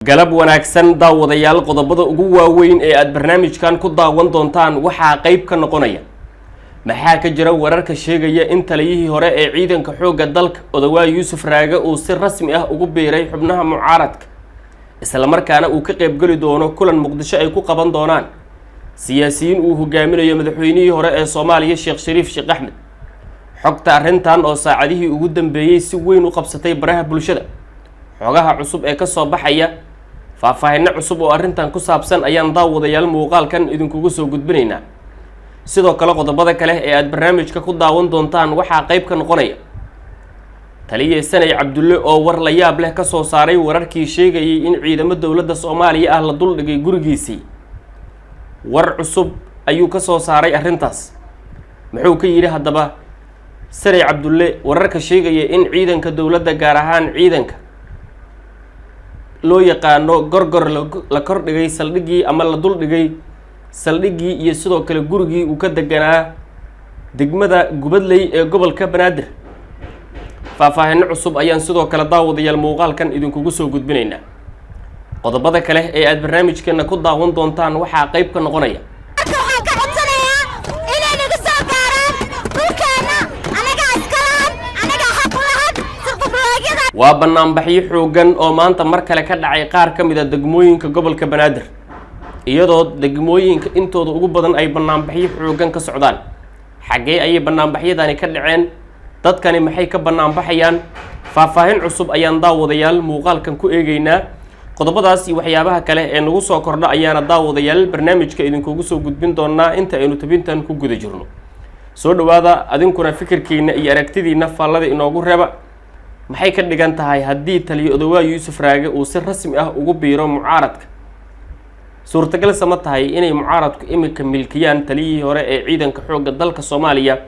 galab wanaagsan daawadayaal qodobada ugu waaweyn ee aad barnaamijkan ku daawan doontaan waxaa qayb ka noqonaya maxaa ka jira wararka sheegaya in taliyihii hore ee ciidanka xoogga dalka Odawaa Yuusuf Raage uu si rasmi ah ugu biiray xubnaha mucaaradka isla markaana uu ka qayb gali doono kulan Muqdisho ay ku qaban doonaan siyaasiyiin uu hogaaminayo madaxweynihii hore ee Soomaaliya Sheekh Shariif Sheekh Axmed xogta arrintan oo saacadihii ugu dambeeyay si weyn u qabsatay baraha bulshada xogaha cusub ee ka soo baxaya faahfaahinno cusub oo arrintan ku saabsan ayaan daawadayaal muuqaalkan idinkugu soo gudbinaynaa sidoo kale qodobada kale ee aad barnaamijka ku daawan doontaan waxaa qayb ka noqonaya taliye Sanay Cabdulle oo war la yaab leh ka soo saaray wararkii sheegayay in ciidamada dawladda Soomaaliya ah la dul dhigay gurigiisii war cusub ayuu ka soo saaray arrintaas muxuu ka yiri haddaba Sanay Cabdulle wararka sheegaya in ciidanka dawladda gaar ahaan ciidanka loo yaqaano gorgor la kordhigay saldhigii ama la dul dhigay saldhigii iyo sidoo kale gurigii uu ka deganaa degmada Gubadley ee gobolka Banaadir faahfaahinno cusub ayaan sidoo kale daawadayaal muuqaalkan idinkugu soo gudbinaynaa qodobada kale ee aad barnaamijkeena ku daawan doontaan waxaa qayb ka noqonaya waa banaanbaxyo xoogan oo maanta mar kale ka dhacay qaar ka mid ah degmooyinka gobolka Banaadir iyadoo degmooyinka intooda ugu badan ay banaanbaxyo xoogan ka socdaan xagee ayay banaanbaxyadani ka dhaceen dadkani maxay ka banaanbaxayaan faahfaahin cusub ayaan daawadayaal muuqaalkan ku eegaynaa qodobadaas iyo waxyaabaha kale ee nagu soo kordha ayaana daawadayaal barnaamijka idinkugu soo gudbin doonaa inta aynu tabintan ku guda jirno soo dhawaada adinkuna fikirkiina iyo aragtidiina faallada inoogu reeba maxay ka dhigan tahay haddii taliye Odawaa Yuusuf Raage uu si rasmi ah ugu biiro mucaaradka suurtagal sama tahay inay mucaaradku imika milkiyaan taliyihii hore ee ciidanka xoogga dalka Soomaaliya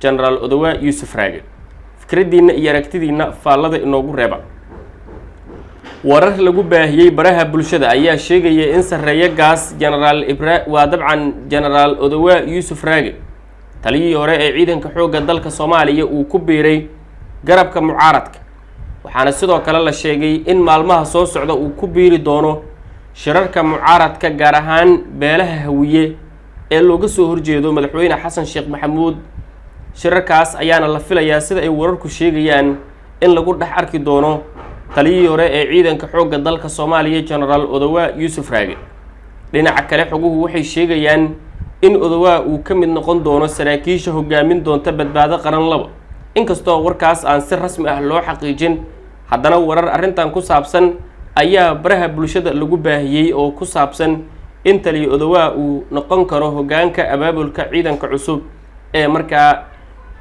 General Odawaa Yuusuf Raage fikradiina iyo aragtidiina faallada inoogu reeba warar lagu baahiyay baraha bulshada ayaa sheegaya in sareeyo gaas General Odawaa Yuusuf Raage taliyihii hore ee ciidanka xoogga dalka Soomaaliya uu ku biiray garabka mucaaradka waxaana sidoo kale la sheegay in maalmaha soo socda uu ku biiri doono shirarka mucaaradka gaar ahaan beelaha Hawiye ee looga soo horjeedo madaxweyne Xasan Sheekh Maxamuud shirarkaas ayaana la filayaa sida ay wararku sheegayaan in lagu dhex arki doono taliyihii hore ee ciidanka xoogga dalka Soomaaliya General Odawaa Yuusuf Raage dhinaca kale xoguhu waxay sheegayaan in Odawaa uu ka mid noqon doono saraakiisha hogaamin doonta badbaado qaran laba inkastoo warkaas aan si rasmi ah loo xaqiijin haddana warar arrintan ku saabsan ayaa baraha bulshada lagu baahiyay oo ku saabsan in taliye Odawaa uu noqon karo hoggaanka abaabulka ciidanka cusub ee markaa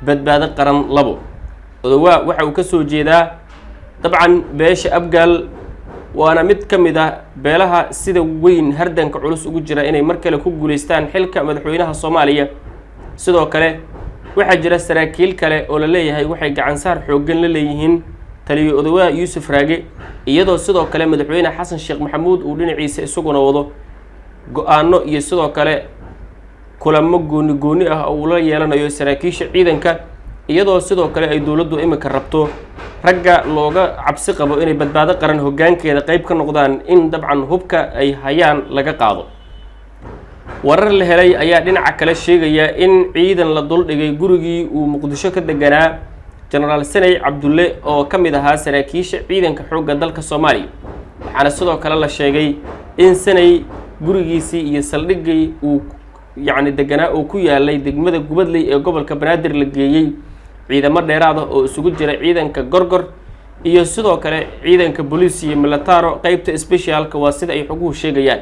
badbaado qaran labo Odawaa waxa uu ka soo jeedaa dabcan beesha Abgaal waana mid ka mid ah beelaha sida weyn hardanka culus ugu jira inay mar kale ku guuleystaan xilka madaxweynaha Soomaaliya sidoo kale waxaa jira saraakiil kale oo la leeyahay waxay gacan saar xoogan la leeyihiin taliye Odawaa Yuusuf Raage iyadoo sidoo kale madaxweyne Xasan Sheekh Maxamuud uu dhinaciisa isaguna wado go'aano iyo sidoo kale kulamo gooni ah oo la yeelanayo saraakiisha ciidanka iyadoo sidoo kale ay dawladdu imika rabto ragga looga cabsi qabo inay badbaado qaran hoggaankeeda qayb ka noqdaan in dabcan hubka ay hayaan laga qaado warar la helay ayaa dhinaca kale sheegaya in ciidan la dul dhigay gurigii uu Muqdisho ka deganaa General Sanay Cabdulle oo ka mid ahaa saraakiisha ciidanka xoogga dalka Soomaaliya waxaana sidoo kale la sheegay in Sanay gurigiisii iyo saldhigii uu deganaa oo ku yaalay degmada Gubadley ee gobolka Banaadir la geeyay ciidamo dheeraad ah oo isugu jira ciidanka gorgor iyo sidoo kale ciidanka booliis iyo militaro qaybta specialka waa sida ay xoguhu sheegayaan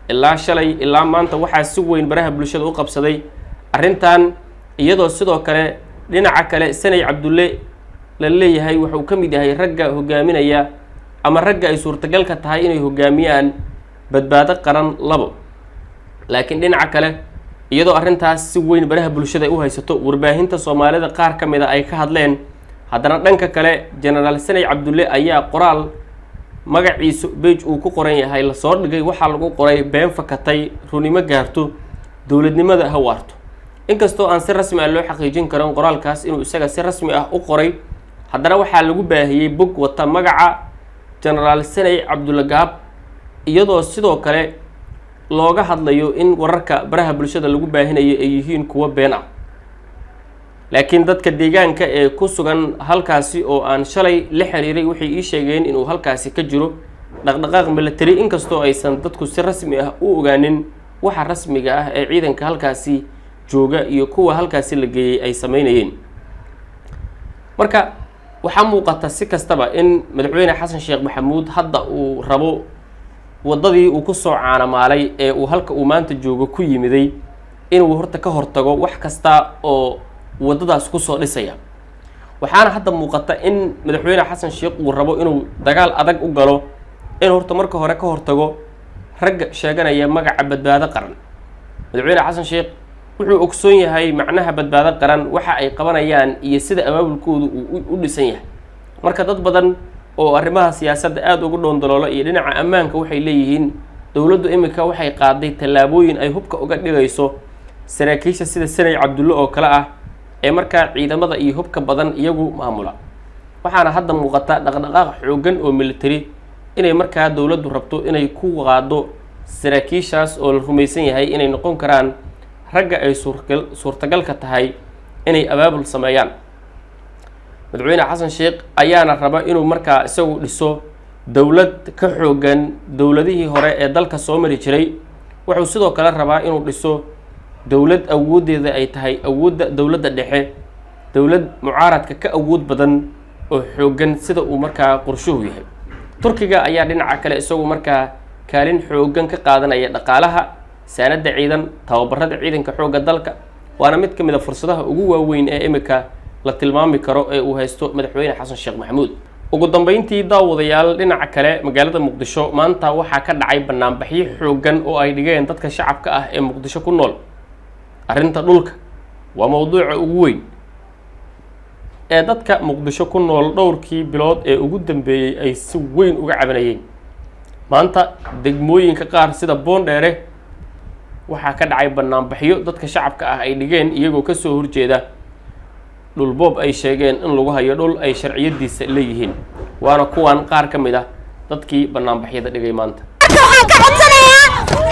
ilaa shalay ilaa maanta waxaa si weyn baraha bulshada u qabsaday arrintan iyadoo sidoo kale dhinaca kale Sanay Cabdulle la leeyahay wuxuu ka mid yahay ragga hogaaminaya ama ragga ay suurtagal ka tahay inay hogaamiyaan badbaado qaran labo laakiin dhinaca kale iyadoo arrintaas si weyn baraha bulshada u haysato warbaahinta Soomaalida qaar ka mid ah ay ka hadleen haddana dhanka kale General Sanay Cabdulle ayaa qoraal magaciisu page uu ku qoran yahay la soo dhigay waxa lagu qoray been fakatay runimo gaarto dawladnimada hawaarto inkastoo aan si rasmi ah loo xaqiijin karin qoraalkaas inuu isaga si rasmi ah u qoray haddana waxaa lagu baahiyay bog wata magaca jenaraal sanay cabdulla gaab iyadoo sidoo kale looga hadlayo in wararka baraha bulshada lagu baahinayo ay yihiin kuwa been ah laakiin dadka deegaanka ee ku sugan halkaasi oo aan shalay la xiriiray waxay ii sheegeen inuu halkaasi ka jiro dhaqdhaqaaq military inkastoo aysan dadku si rasmi ah u ogaanin waxa rasmiga ah ee ciidanka halkaasi jooga iyo kuwa halkaasi la geeyay ay sameynayeen marka waxaa muuqata si kastaba in madaxweyne xasan sheekh maxamuud hadda uu rabo wadadii uu ku soo caanamaalay ee uu halka uu maanta joogo ku yimiday inuu horta ka hortago wax kasta oo wadadaas ku soo dhisaya waxaana hadda muuqata in madaxweyne xasan sheekh uu rabo inuu dagaal adag u galo in horta marka hore ka hortago ragga sheeganaya magaca badbaado qaran madaxweyne xasan sheekh wuxuu ogsoon yahay macnaha badbaado qaran waxa ay qabanayaan iyo sida abaabulkoodu uu u dhisan yahay marka dad badan oo arrimaha siyaasadda aada ugu dhoondoloola iyo dhinaca ammaanka waxay leeyihiin dowladdu imika waxay qaaday tallaabooyin ay hubka uga dhigayso saraakiisha sida sanay cabdulle oo kale ah ee markaa ciidamada iyo hubka badan iyagu maamula waxaana hadda muuqata dhaqdhaqaaq xooggan oo military inay markaa dowladdu rabto inay ku qaado saraakiishaas oo la rumaysan yahay inay noqon karaan ragga ay suurtagalka tahay inay abaabul sameeyaan madaxweyne xasan sheekh ayaana raba inuu markaa isagu dhiso dowlad ka xooggan dowladihii hore ee dalka soo mari jiray wuxuu sidoo kale rabaa inuu dhiso dowlad awooddeeda ay tahay awoodda dowladda dhexe dowlad mucaaradka ka awood badan oo xooggan sida uu markaa qorshuhu yahay turkiga ayaa dhinaca kale isagu markaa kaalin xooggan ka qaadanaya dhaqaalaha saanada ciidan tababarada ciidanka xoogga dalka waana mid ka mid a fursadaha ugu waaweyn ee imika la tilmaami karo ee uu haysto madaxweyne xasan sheekh maxamuud ugu dambeyntii daawadayaal dhinaca kale magaalada muqdisho maanta waxaa ka dhacay banaanbaxyo xooggan oo ay dhigeen dadka shacabka ah ee muqdisho ku nool arrinta dhulka waa mowduuca ugu weyn ee dadka muqdisho ku nool dhowrkii bilood ee ugu dambeeyey ay si weyn uga cabanayeen maanta degmooyinka qaar sida boondheere waxaa ka dhacay banaanbaxyo dadka shacabka ah ay dhigeen iyagoo ka soo horjeeda dhul boob ay sheegeen in lagu hayo dhul ay sharciyadiisa leeyihiin waana kuwan qaar ka mid ah dadkii banaanbaxyada dhigay maanta waxaan ka codsanayaa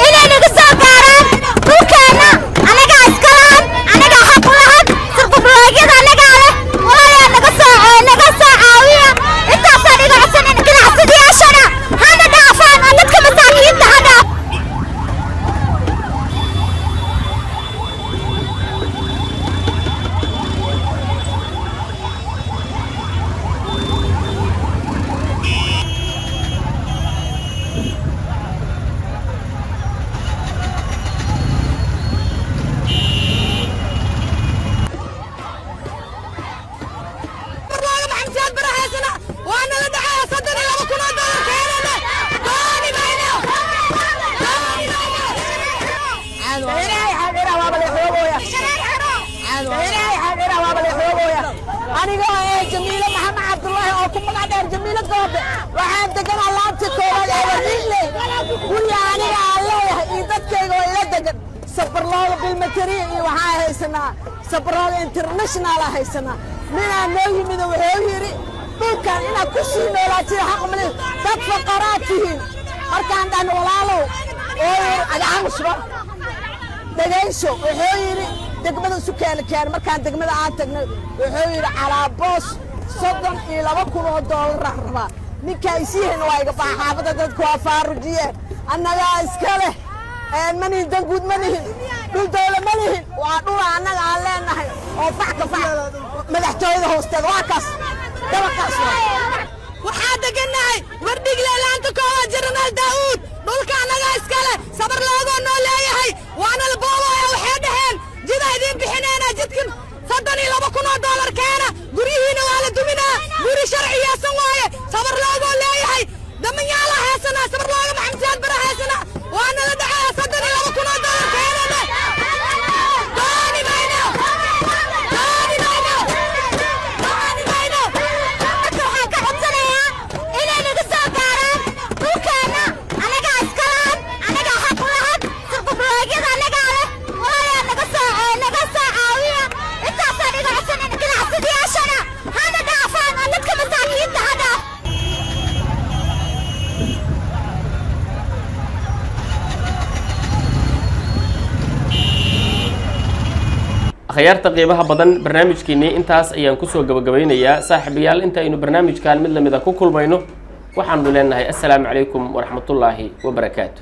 inay naga soo gaaraan dhulkeena anaga iskalaad anaga xaq u lahan sirqubuloogyada anaga leh walaalyaa naga soo caawiya intaasaan iga codsanan ganacsadayaashana hana dhaafaan oo dadka masaakiinta ha dhaaf aniga jamiilo maxamed cabdullaahi oo ku magac dheer jamiilo goobe waxaan deganaa laabta koowaad ee wadiile guriga aniga aan leeyahay iyo dadkayga oo ila degan sabarlooda bilmatariya iyo waxaa haysanaa sabarlooda international haysanaa ninaa noo yimid wuxuu yidhi dhulkan inaad ku sii noolaatida xaq mali dad faqaraad tihiin markaan dhahno walaalow oo yidhi agacamusba dhegayso wuxuu yidhi degmada isu keen markaan degmada aan tagnay wuxuu yidhi calaaboos $32,000 rabaa ninka ay sii hayn waa iga baxa xaafadda dadku waa faarujiyeen annagaa iska leh manihin danguud ma lihin dhul dawla ma lihin waa dhula annaga aan leenahay oo fax ka fax madaxtooyada hoosteeda waa kaas dabaqaas waxaa degannahay wardhigle laanta koowaad jenaraal daa'uud dhulka annagaa iska leh sabar loogoo noo leeyahay waana la boobaya waxay dhaheen jida idiin bixineena jidkan $32,000 keena guryihiina waa la duminaa guri sharciyeysan waaye sabar loogoo leeyahay damanyaala haysanaa sabar looga maxamsiyaad bara haysanaa waana la dhacaya $32,000 keenana dooni mayno waxaan ka codsanayaa inay naga soo gaaraan akhyaarta qiimaha badan barnaamijkeennii intaas ayaan kusoo gabagabaynayaa saaxiibayaal inta aynu barnaamijkan mid lamid ah ku kulmayno waxaanu leenahay assalaamu calaykum waraxmatullaahi wabarakaatu